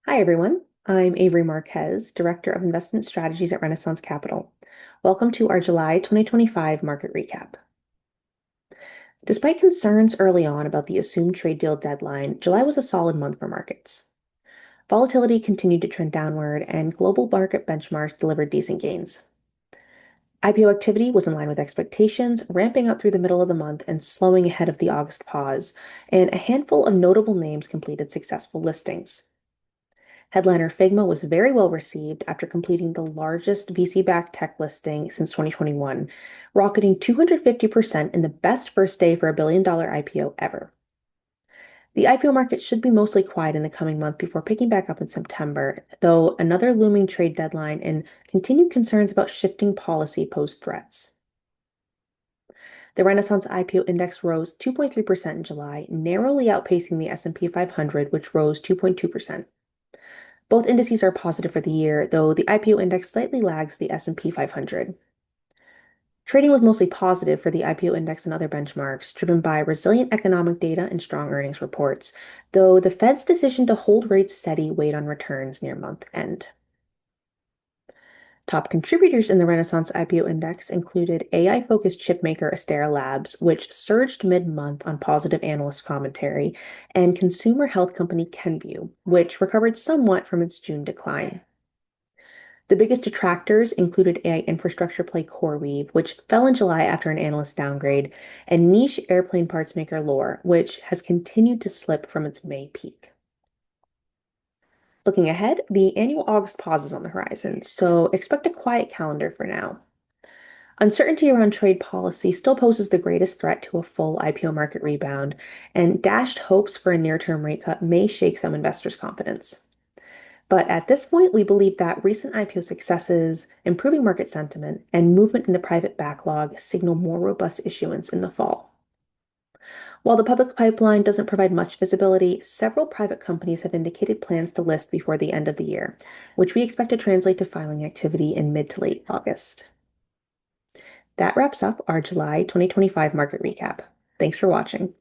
Hi, everyone. I'm Avery Marquez, Director of Investment Strategies at Renaissance Capital. Welcome to our July 2025 market recap. Despite concerns early on about the assumed trade deal deadline, July was a solid month for markets. Volatility continued to trend downward, and global market benchmarks delivered decent gains. IPO activity was in line with expectations, ramping up through the middle of the month and slowing ahead of the August pause, and a handful of notable names completed successful listings. Headliner Figma was very well received after completing the largest VC-backed tech listing since 2021, rocketing 250% in the best first day for a billion-dollar IPO ever. The IPO market should be mostly quiet in the coming month before picking back up in September, though another looming trade deadline and continued concerns about shifting policy pose threats. The Renaissance IPO index rose 2.3% in July, narrowly outpacing the S&P 500, which rose 2.2%. Both indices are positive for the year, though the IPO index slightly lags the S&P 500. Trading was mostly positive for the IPO index and other benchmarks, driven by resilient economic data and strong earnings reports, though the Fed's decision to hold rates steady weighed on returns near month end. Top contributors in the Renaissance IPO index included AI-focused chipmaker Astera Labs, which surged mid-month on positive analyst commentary, and consumer health company Kenvue, which recovered somewhat from its June decline. The biggest detractors included AI infrastructure play CoreWeave, which fell in July after an analyst downgrade, and niche airplane parts maker Loar, which has continued to slip from its May peak. Looking ahead, the annual August pause is on the horizon, so expect a quiet calendar for now. Uncertainty around trade policy still poses the greatest threat to a full IPO market rebound, and dashed hopes for a near-term rate cut may shake some investors' confidence. But at this point, we believe that recent IPO successes, improving market sentiment, and movement in the private backlog signal more robust issuance in the fall. While the public pipeline doesn't provide much visibility, several private companies have indicated plans to list before the end of the year, which we expect to translate to filing activity in mid to late August. That wraps up our July 2025 market recap. Thanks for watching.